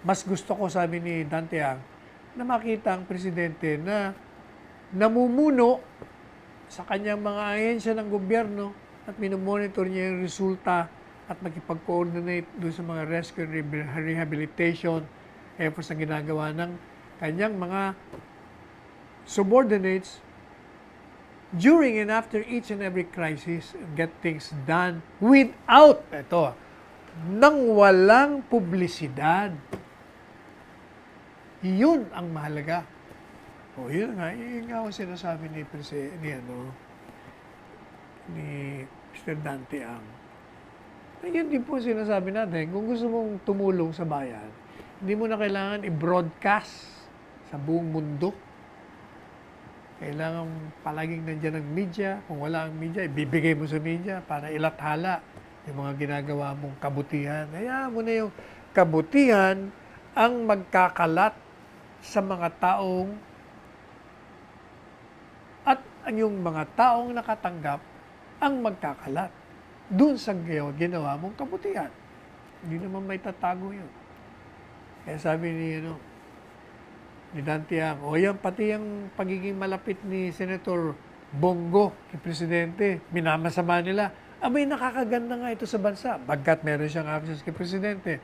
Mas gusto ko, sabi ni Dante Ang, na makita ang presidente na namumuno sa kanyang mga ahensya ng gobyerno at minomonitor niya yung resulta at makipag-coordinate doon sa mga rescue and rehabilitation efforts na ginagawa ng kanyang mga subordinates during and after each and every crisis and get things done without, nang walang publisidad. Yun ang mahalaga. Yun nga ako sinasabi ni Mr. Dante Ang. Yun din po sinasabi natin, kung gusto mong tumulong sa bayan, hindi mo na kailangan i-broadcast sa buong mundo. Kailangan palaging nandiyan ang media. Kung wala ang media, ibibigay mo sa media para ilathala yung mga ginagawa mong kabutihan. Hayaan mo na yung kabutihan ang magkakalat sa mga taong at yung mga taong nakatanggap ang magkakalat dun sa ginawa mong kabutihan. Hindi naman may tatago yun. Kaya sabi ni Dante Ang, yan pati yung pagiging malapit ni Senator Bongo kay Presidente, minamasama nila. Abay, nakakaganda nga ito sa bansa. Bagkat meron siyang access kay Presidente,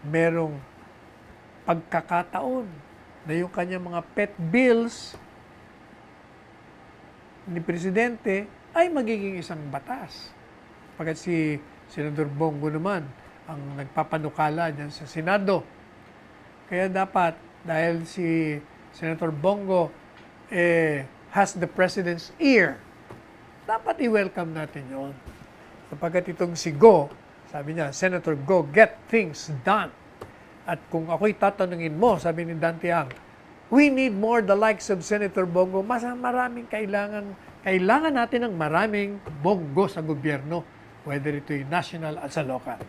merong pagkakataon na yung kanyang mga pet bills ni Presidente ay magiging isang batas. Pagkat si Senator Bongo naman ang nagpapanukala dyan sa Senado. Kaya dapat, dahil si Senator Bongo has the President's ear, dapat i-welcome natin yon. Sapagkat itong si Go, sabi niya, Senator Go, get things done. At kung ako'y tatanungin mo, sabi ni Dante Ang, we need more the likes of Senator Bongo. Mas maraming kailangan natin ng maraming Bongo sa gobyerno, whether ito'y national at sa local.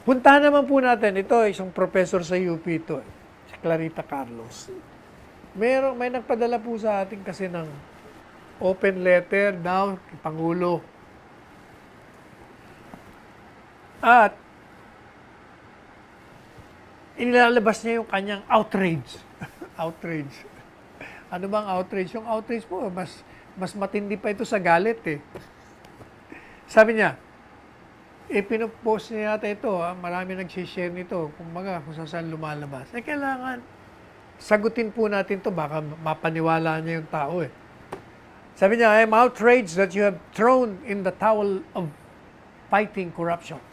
Puntahan naman po natin, ito isang professor sa UP ito, si Clarita Carlos. May nagpadala po sa atin kasi ng open letter daw kay Pangulo. At inilalabas niya yung kanyang outrage. Outrage. Ano bang outrage? Yung outrage po, mas matindi pa ito sa galit eh. Sabi niya, pinopost niya yata ito, marami nagsishare nito, kung saan lumalabas. Kailangan sagutin po natin to, baka mapaniwala niya yung tao eh. Sabi niya, I am outraged that you have thrown in the towel of fighting corruption.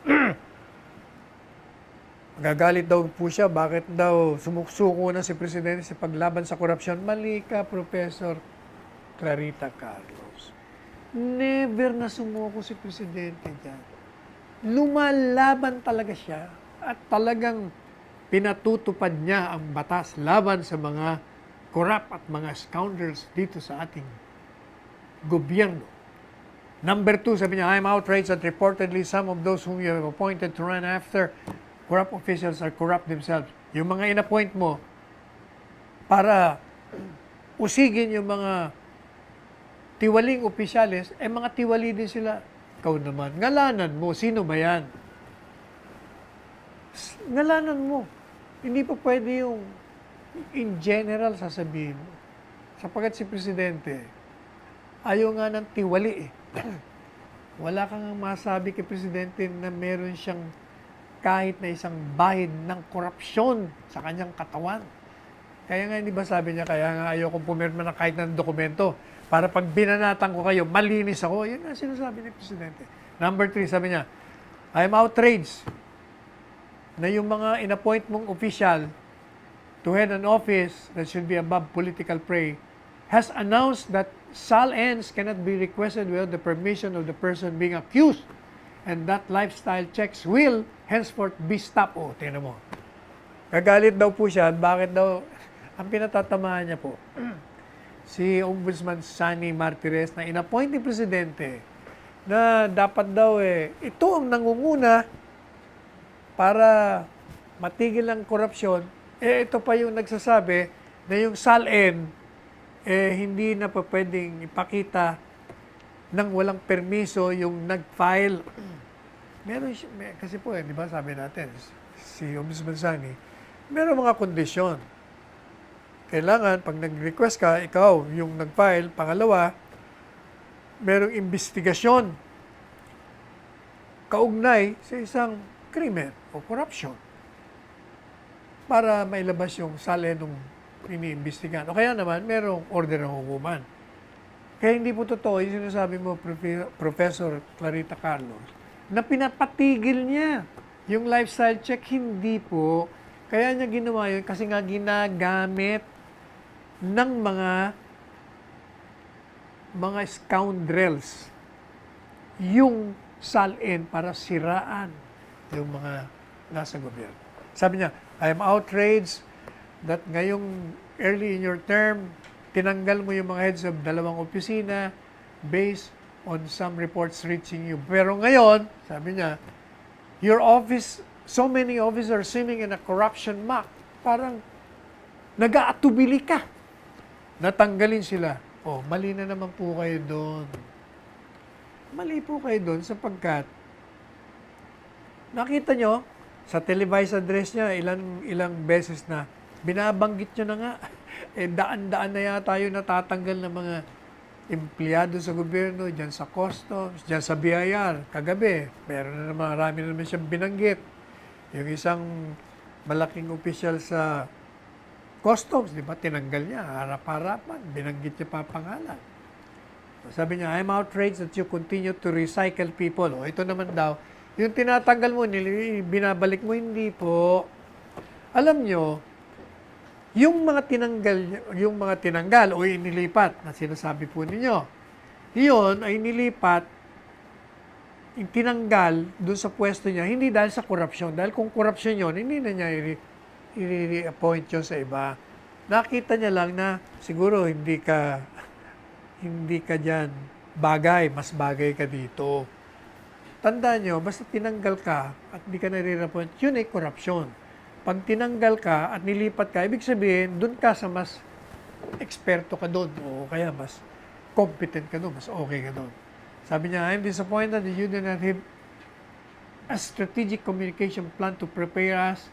Gagalit daw po siya, bakit daw sumuksuko na si Presidente sa paglaban sa korupsyon. Mali ka, Professor Clarita Carlos. Never na sumuko si Presidente dyan. Lumalaban talaga siya at talagang pinatutupad niya ang batas laban sa mga corrupt at mga scoundrels dito sa ating gobyerno. Number 2, sabi niya, I am outraged that reportedly some of those whom you have appointed to run after corrupt officials are corrupt themselves. Yung mga in-appoint mo para usigin yung mga tiwaling opisyales, mga tiwali din sila. Ikaw naman, ngalanan mo, sino ba yan? Ngalanan mo. Hindi pa pwede yung in general sasabihin mo. Sapagat si Presidente, ayaw nga ng tiwali eh. Wala kang masabi kay Presidente na meron siyang kahit na isang bahid ng korupsyon sa kanyang katawan. Kaya nga, hindi ba sabi niya, kaya nga ayaw kong pumirma ng kahit ng dokumento para pag binanatan ko kayo, malinis ako. Yun nga sinasabi ni Presidente. Number 3, sabi niya, I am outraged na yung mga in-appoint mong official to head an office that should be above political prey has announced that SAL-ends cannot be requested without the permission of the person being accused and that lifestyle checks will henceforth be stopped. Tingnan mo. Gagalit daw po siya. Bakit daw? Ang pinatatamaan niya po, si Ombudsman Sani Martires na in-appoint ni Presidente na dapat daw ito ang nangunguna para matigil ang korupsyon. Ito pa yung nagsasabi na yung SAL-end hindi na pa pwedeng ipakita ng walang permiso yung nag-file kasi po, di ba sabi natin, si Ombudsman Sani, meron mga kondisyon. Kailangan, pag nag-request ka, ikaw, yung nag-file, pangalawa, merong investigasyon kaugnay sa isang krimen o corruption para mailabas yung sale nung iniimbestigahan. O kaya naman, merong order ng hukuman. Kaya hindi po totoo yung sinasabi mo, Professor Clarita Carlos, na pinapatigil niya yung lifestyle check. Hindi po. Kaya niya ginawa yun kasi nga ginagamit ng mga scoundrels yung salin para siraan yung mga nasa gobyerno. Sabi niya, I am outraged that ngayong early in your term, tinanggal mo yung mga heads of 2 opisina based on some reports reaching you. Pero ngayon, sabi niya, your office, so many officers swimming in a corruption muck, parang nag-aatubili ka. Natanggalin sila. Oh, mali na naman po kayo doon. Mali po kayo doon sapagkat nakita nyo sa televised address niya ilang beses na binabanggit nyo na nga daan-daan na yata yung natatanggal ng mga empleyado sa gobyerno, dyan sa customs, dyan sa BIR. Kagabi, meron na naman, marami na naman siyang binanggit. Yung isang malaking opisyal sa customs, di ba, tinanggal niya, harap-harapan, binanggit niya pa pangalan. Sabi niya, I'm outraged that you continue to recycle people. O, ito naman daw, yung tinatanggal mo, binabalik mo, hindi po. Alam nyo, yung mga tinanggal o inilipat na sinasabi po ninyo, iyon ay nilipat, yung tinanggal doon sa pwesto niya, hindi dahil sa korupsyon. Dahil kung korupsyon yun, hindi na niya i-appoint yun sa iba. Nakita niya lang na siguro hindi ka dyan bagay, mas bagay ka dito. Tandaan nyo, basta tinanggal ka at hindi ka nare-appoint, yun ay korupsyon. Pag tinanggal ka at nilipat ka, ibig sabihin, doon ka sa mas eksperto ka doon o kaya mas competent ka doon, mas okay ka doon. Sabi niya, I'm disappointed that you did not have a strategic communication plan to prepare us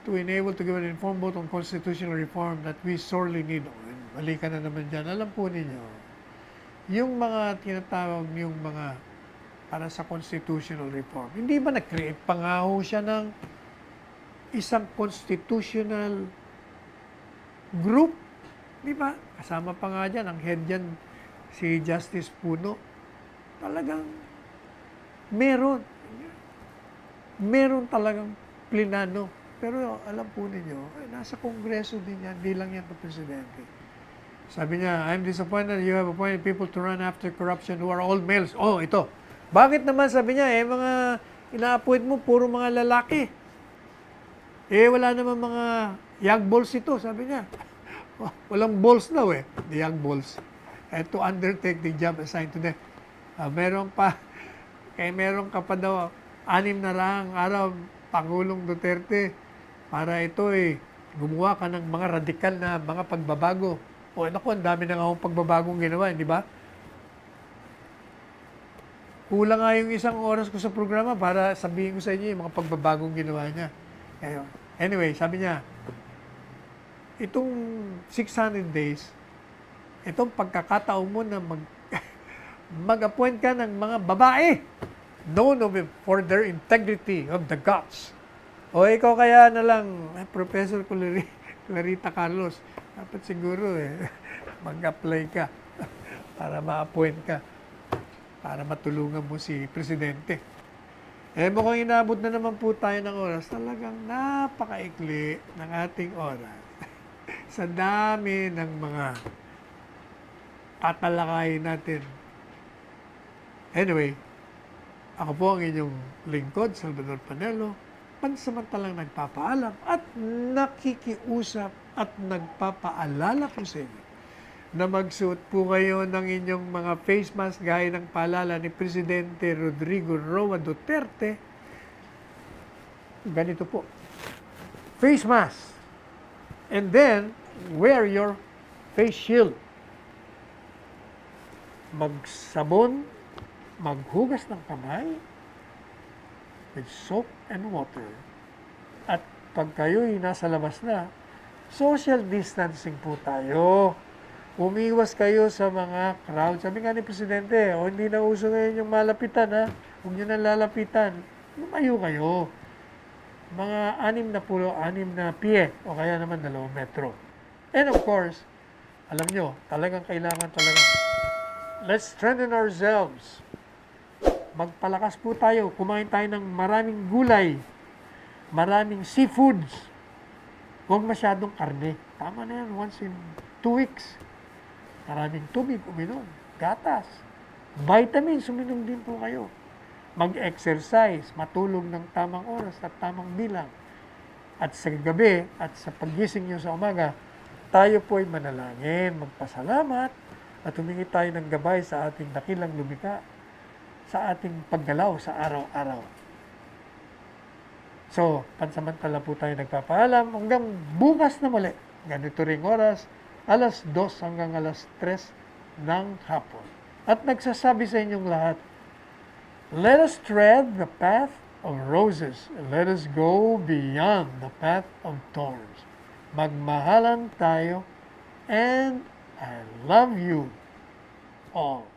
to enable to give an informed vote on constitutional reform that we sorely need. Mali ka na naman dyan. Alam po ninyo, yung mga tinatawag yung mga para sa constitutional reform, hindi ba nag-create pa nga ho siya ng isang constitutional group? Di ba? Kasama pa nga dyan, ang head dyan, si Justice Puno. Talagang meron talagang plinano. Pero alam po ninyo, nasa Kongreso din yan, di lang yan pa Presidente. Sabi niya, I'm disappointed you have appointed people to run after corruption who are all males. Oh, ito. Bakit naman, sabi niya, mga ina-appoint mo, puro mga lalaki. Wala naman mga young balls ito, sabi niya. Walang balls daw the young balls. To undertake the job assigned to them. Meron ka pa daw, 6 na lang araw, Pangulong Duterte, para ito gumawa ka ng mga radikal na mga pagbabago. O naku, ang dami na nga akong pagbabagong ginawa, di ba? Kulang nga yung 1 oras ko sa programa para sabihin ko sa inyo yung mga pagbabagong ginawa niya. Anyway, sabi niya, itong 600 days, itong pagkakataon mo na mag-appoint ka ng mga babae known for their integrity of the guts. O ikaw kaya na lang, Professor Clarita Carlos, dapat siguro mag-apply ka para ma-appoint ka, para matulungan mo si Presidente. Mukhang inabot na naman po tayo ng oras. Talagang napakaikli ng ating oras. Sa dami ng mga tatalakayin natin. Anyway, ako po ang inyong lingkod, Salvador Panelo, pansamantalang nagpapaalam at nakikiusap at nagpapaalala po sa inyo na magsuot po kayo ng inyong mga face mask gaya ng paalala ni Presidente Rodrigo Roa Duterte. Ganito po, face mask. And then, wear your face shield. Magsabon, maghugas ng kamay, with soap and water. At pag kayo'y nasa labas na, social distancing po tayo. Umiwas kayo sa mga crowd. Sabi nga ni Presidente, hindi na uso ngayon yung malapitan, ha? Huwag nyo na lalapitan. Lumayo kayo. Mga 6 na piye o kaya naman 2 metro. And of course, alam nyo, talagang kailangan let's strengthen ourselves. Magpalakas po tayo. Kumain tayo ng maraming gulay, maraming seafoods. Huwag masyadong karne. Tama na yan, once in 2 weeks. Maraming tubig, uminom, gatas, vitamins, uminom din po kayo. Mag-exercise, matulog ng tamang oras at tamang bilang. At sa gabi at sa paggising nyo sa umaga, tayo po ay manalangin, magpasalamat, at humingi tayo ng gabay sa ating dakilang lumikha, sa ating paggalaw sa araw-araw. So, pansamantala po tayo nagpapaalam hanggang bukas na muli. Ganito ring oras, 2:00 hanggang 3:00 ng hapon. At nagsasabi sa inyong lahat, let us tread the path of roses. Let us go beyond the path of thorns. Magmahalan tayo, and I love you all.